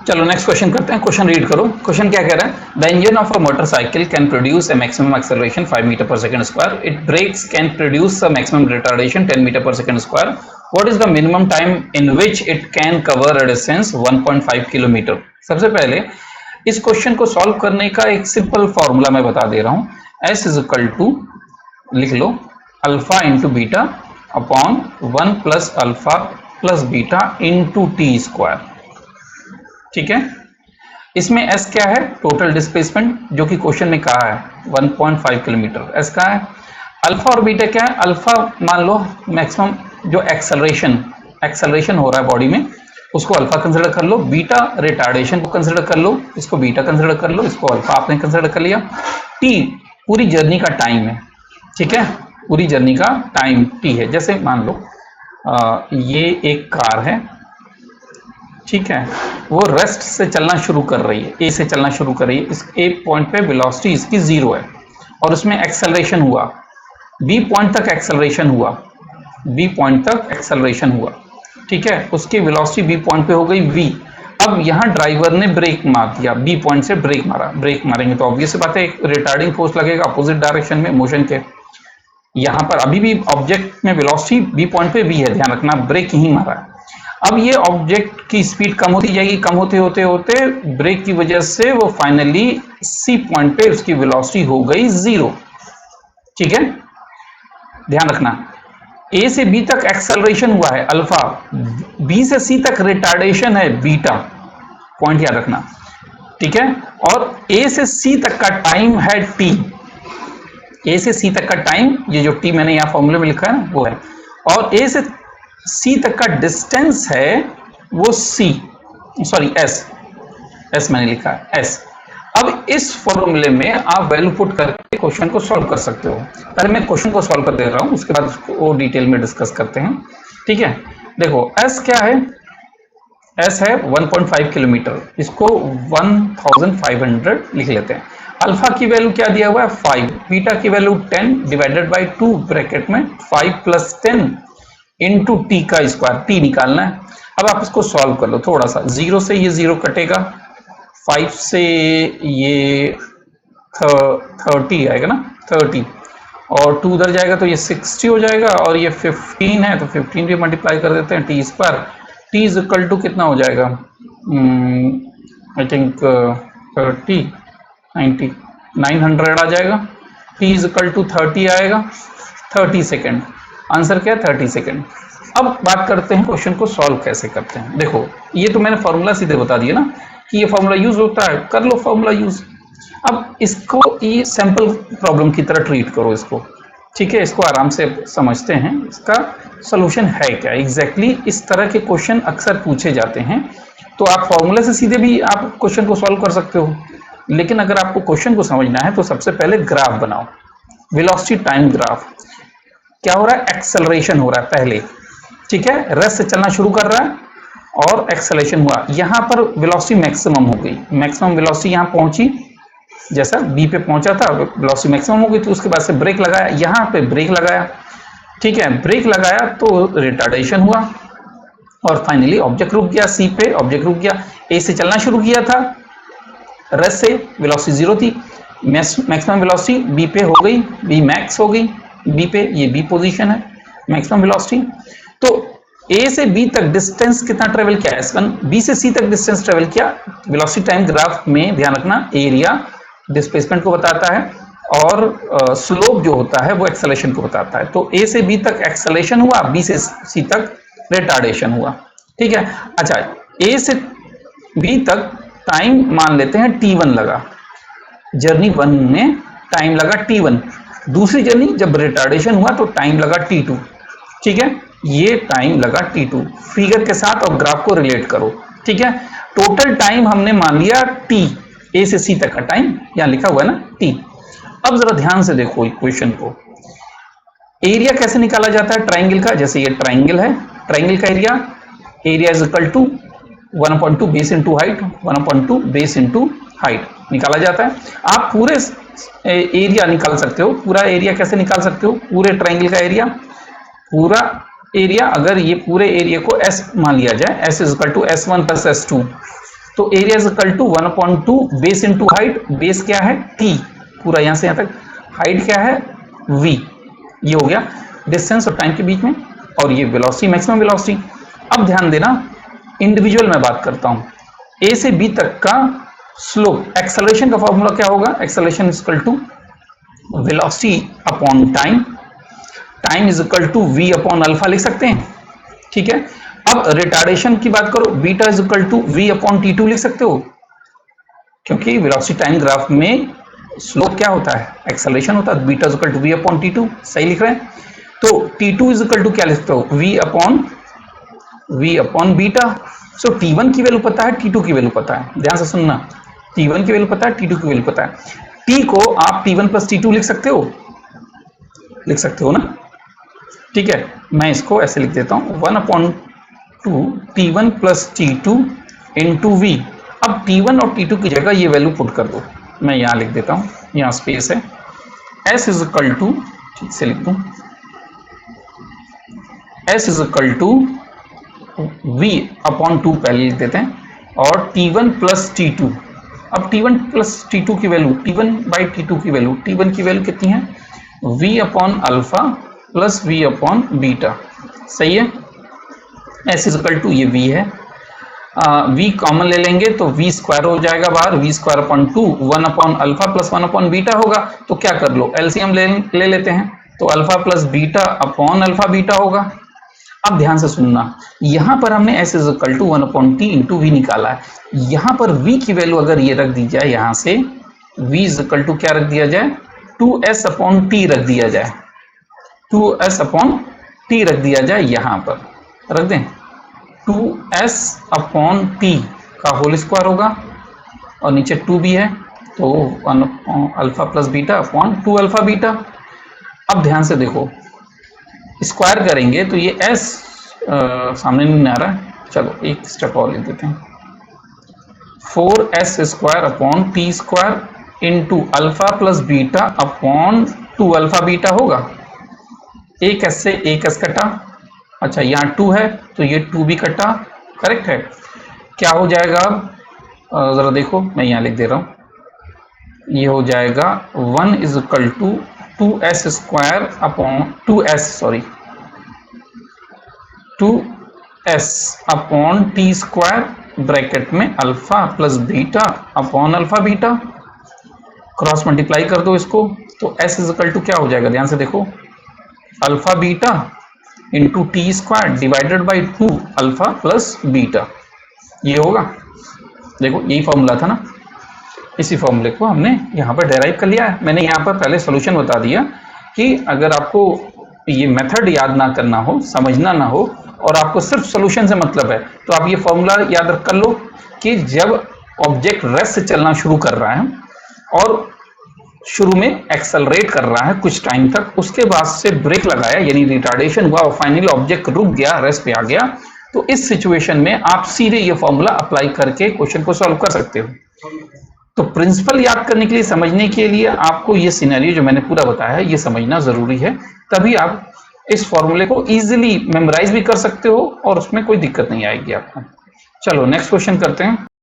चलो next question करते हैं। क्वेश्चन रीड करो। क्वेश्चन क्या कह रहा है? The engine of a motorcycle can produce a maximum acceleration 5 metre per second square. It brakes can produce a maximum retardation 10 metre per second square. What is the minimum time in which it can cover a distance 1.5 kilometre. सबसे पहले इस question को solve करने का एक simple formula मैं बता दे रहा हूं। S इज इक्वल टू, लिख लो, alpha into beta upon 1 plus alpha plus beta into T square. ठीक है, इसमें S क्या है? टोटल डिस्प्लेसमेंट, जो कि क्वेश्चन में कहा है 1.5 किलोमीटर। S का है अल्फा और बीटा क्या है? अल्फा मान लो मैक्सिमम जो एक्सेलरेशन हो रहा है बॉडी में, उसको अल्फा कंसिडर कर लो। बीटा रिटार्डेशन को कंसिडर कर लो, इसको बीटा कंसिडर कर लो, इसको अल्फा आपने कंसिडर कर लिया। टी पूरी जर्नी का टाइम है। ठीक है, पूरी जर्नी का टाइम टी है। जैसे मान लो ये एक कार है, ठीक है, वो रेस्ट से चलना शुरू कर रही है, ए से चलना शुरू कर रही है। इस ए पॉइंट पे वेलोसिटी इसकी 0 है और उसमें एक्सेलरेशन हुआ, बी पॉइंट तक एक्सेलरेशन हुआ, बी पॉइंट तक एक्सेलरेशन हुआ। ठीक है, उसकी वेलोसिटी बी पॉइंट पे हो गई v। अब यहाँ ड्राइवर ने ब्रेक मार दिया, बी पॉइंट से ब्रेक मारा। ब्रेक मारेंगे तो ऑब्वियस बात है एक रिटार्डिंग फोर्स लगेगा अपोजिट डायरेक्शन में मोशन के। यहाँ पर अभी भी ऑब्जेक्ट में वेलोसिटी बी पॉइंट पे v है, ध्यान रखना, ब्रेक यहीं मारा है। अब ये ऑब्जेक्ट की स्पीड कम होती जाएगी, कम होते होते होते ब्रेक की वजह से वो फाइनली सी पॉइंट पे उसकी वेलोसिटी हो गई 0। ठीक है, ध्यान रखना, ए से बी तक एक्सेलरेशन हुआ है अल्फा, बी से सी तक रिटार्डेशन है बीटा, पॉइंट याद रखना। ठीक है, और ए से सी तक का टाइम है टी। ए से सी तक का टाइम, ये जो टी मैंने यहां फॉर्मूले में लिखा है ना, वो है। और ए से सी तक का डिस्टेंस है वो सी, सॉरी एस मैंने लिखा है एस। अब इस फॉर्मूले में आप वैल्यू पुट करके क्वेश्चन को सॉल्व कर सकते हो। पहले मैं क्वेश्चन को सॉल्व कर दे रहा हूं, उसके बाद उसको डिटेल में डिस्कस करते हैं। ठीक है, देखो एस क्या है? एस है 1.5 किलोमीटर, इसको 1500 लिख लेते हैं। अल्फा की वैल्यू क्या दिया हुआ है? 5, बीटा की वैल्यू 10 डिवाइडेड बाई 2 ब्रैकेट में 5 प्लस 10 इंटू टी का स्क्वायर, टी निकालना है। अब आप इसको सॉल्व कर लो थोड़ा सा, 0 से ये 0 कटेगा, 5 से ये 30 आएगा ना, 30, और 2 उधर जाएगा तो ये 60 हो जाएगा, और ये 15 है तो 15 भी मल्टीप्लाई कर देते हैं T square. T is equal to कितना हो जाएगा? आई थिंक 30 90 900 आ जाएगा। टी इज इक्वल टू 30 आएगा, 30 सेकेंड। आंसर क्या है? 30 सेकेंड। अब बात करते हैं क्वेश्चन को सॉल्व कैसे करते हैं। देखो ये तो मैंने फॉर्मूला सीधे बता दिया ना कि ये फॉर्मूला यूज होता है, कर लो फॉर्मूला यूज। अब इसको ये सैंपल प्रॉब्लम की तरह ट्रीट करो इसको। ठीक है, इसको आराम से समझते हैं, इसका सोल्यूशन है क्या एग्जैक्टली। इस तरह के क्वेश्चन अक्सर पूछे जाते हैं, तो आप फॉर्मूला से सीधे भी आप क्वेश्चन को सॉल्व कर सकते हो, लेकिन अगर आपको क्वेश्चन को समझना है तो सबसे पहले ग्राफ बनाओ, वेलोसिटी टाइम ग्राफ। क्या हो रहा है? एक्सेलरेशन हो रहा है पहले, ठीक है, रेस्ट से चलना शुरू कर रहा है और एक्सेलरेशन हुआ। यहां पर वेलोसिटी मैक्सिमम हो गई, मैक्सिमम वेलोसिटी यहां पहुंची, जैसा बी पे पहुंचा था वेलोसिटी मैक्सिमम हो गई, तो उसके बाद से ब्रेक लगाया, यहां पे ब्रेक लगाया। ठीक है, ब्रेक लगाया तो रिटार्डेशन हुआ और फाइनली ऑब्जेक्ट रुक गया, सी पे ऑब्जेक्ट रुक गया। ए से चलना शुरू किया था, रेस्ट से वेलोसिटी 0 थी, मैक्सिमम वेलोसिटी बी पे हो गई, बी मैक्स हो गई बी पे, ये बी पोजीशन है मैक्सिमम वेलोसिटी। तो ए से बी तक डिस्टेंस कितना ट्रेवल किया? S1। बी से सी तक डिस्टेंस ट्रेवल किया। वेलोसिटी टाइम ग्राफ में ध्यान रखना एरिया डिस्प्लेसमेंट को बताता है और स्लोप जो होता है वो एक्सेलरेशन को बताता है। तो ए से बी तक एक्सेलरेशन हुआ, बी से सी तक रिटार्डेशन हुआ। ठीक है, अच्छा ए से बी तक टाइम मान लेते हैं T1 लगा, जर्नी 1 में टाइम लगा T1। दूसरी जर्नी जब रिटार्डेशन हुआ तो टाइम लगा T2। ठीक है, ये टाइम लगा T2। फिगर के साथ और ग्राफ को रिलेट करो। ठीक है, टोटल टाइम हमने मान लिया T, ए से सी तक का टाइम यहां लिखा हुआ है ना T। अब जरा ध्यान से देखो इक्वेशन को, एरिया कैसे निकाला जाता है ट्राइंगल का? जैसे ये ट्राइंगल है, ट्राइंगल का area is equal to 1/2 base into height, 1/2 base into height निकाला जाता है। आप पूरे एरिया निकाल सकते हो, पूरा एरिया कैसे निकाल सकते हो? पूरे ट्राइंगल का एरिया, पूरा एरिया, अगर ये पूरे एरिया को S मान लिया जाए, S is equal to S1 plus S2, तो area is equal to 1/2 base into height, base क्या है t, पूरा यहां से यहां तक, हाइट क्या है v, ये हो गया डिस्टेंस और टाइम के बीच में, और ये वेलोसिटी मैक्सिमम वेलोसिटी। अब ध्यान देना, इंडिविजुअल में बात करता हूं, a से b तक का स्लोप, एक्सेलरेशन का फॉर्मूला क्या होगा, acceleration is equal to velocity upon time, time is equal to v upon alpha लिख सकते हैं, ठीक है। अब रिटार्डेशन की बात करो, beta is equal to v upon t2 लिख सकते हो, क्योंकि वेलोसिटी टाइम ग्राफ में स्लोप क्या होता है, एक्सेलरेशन होता है, beta is equal to v upon t2, सही लिख रहे हैं। तो t2 इज इक्वल टू क्या लिखते हो, v अपॉन बीटा। सो t1 की वैल्यू पता है, t2 की वैल्यू पता है, ध्यान से सुनना, t1 की वैल्यू पता है, t2 की वैल्यू पता है। t को आप t1 प्लस t2 लिख सकते हो ना, ठीक है। मैं इसको ऐसे लिख देता हूं, 1/2 t1 plus t2 into v। अब t1 और t2 की जगह ये वैल्यू पुट कर दो, मैं यहां लिख देता हूं, यहां स्पेस है, s इज इक्वल टू, ठीक से लिख दूं, s is equal to v upon 2 पहले लिख देते हैं, और t1 प्लस t2। अब t1 प्लस t2 की वैल्यू, t1 बाई t2 की वैल्यू, t1 की वैल्यू कितनी है, v upon alpha plus v upon beta, सही है। s इज इक्वल टू, ये v है, v कॉमन ले लेंगे तो v स्क्वायर हो जाएगा बाहर, v square upon 2, 1 upon alpha plus 1 upon beta होगा। तो क्या कर लो, एलसीएम ले लेते हैं, तो alpha plus beta upon alpha beta होगा। अब ध्यान से सुनना, यहां पर हमने s is equal to 1/t into v निकाला है, यहां पर v की वैल्यू अगर ये रख दी जाए, यहां से v इज इक्वल टू क्या रख दिया जाए, 2s अपॉन t रख दिया जाए, 2s अपॉन t रख दिया जाए, यहां पर रख दें, 2s अपॉन t का होल स्क्वायर होगा, और नीचे 2 भी है, तो 1 alpha plus beta upon 2 alpha beta. अब ध्यान से देखो, स्क्वायर करेंगे तो ये s सामने नहीं आ रहा है, चलो एक स्टेप और ले देते हैं, 4s square upon t square into alpha plus beta upon 2 alpha beta होगा। एक s से एक s कटा, अच्छा यहाँ 2 है तो ये 2 भी कटा, करेक्ट है। क्या हो जाएगा, अब जरा देखो, मैं यहाँ लिख दे रहा हूँ, ये हो जाएगा 1 is equal to 2s square upon 2s upon t square bracket में alpha plus beta upon alpha beta, cross multiply कर दो इसको, तो s इज इक्वल टू क्या हो जाएगा, ध्यान से देखो, alpha beta into T square divided by 2 alpha plus beta, ये होगा। देखो यही फॉर्मूला था ना, इसी फॉर्मूले को हमने यहाँ पर डेराइव कर लिया है। मैंने यहाँ पर पहले सॉल्यूशन बता दिया कि अगर आपको ये मेथड याद ना करना हो, समझना ना हो, और आपको सिर्फ सॉल्यूशन से मतलब है, तो आप ये फॉर्मूला याद कर लो कि जब ऑब्जेक्ट रेस्ट से चलना शुरू कर रहा है और शुरू में एक्सेलरेट कर रहा है कुछ टाइम तक, उसके बाद से ब्रेक लगाया यानी रिटार्डेशन हुआ और फाइनली ऑब्जेक्ट रुक गया, रेस्ट पे आ गया, तो इस सिचुएशन में आप सीधे ये फॉर्मूला अप्लाई करके क्वेश्चन को सॉल्व कर सकते हो। तो प्रिंसिपल याद करने के लिए, समझने के लिए आपको ये सिनेरियो जो मैंने पूरा बताया है ये समझना जरूरी है, तभी आप इस फॉर्मूले को इजीली मेमोराइज भी कर सकते हो और उसमें कोई दिक्कत नहीं आएगी आपको। चलो नेक्स्ट क्वेश्चन करते हैं।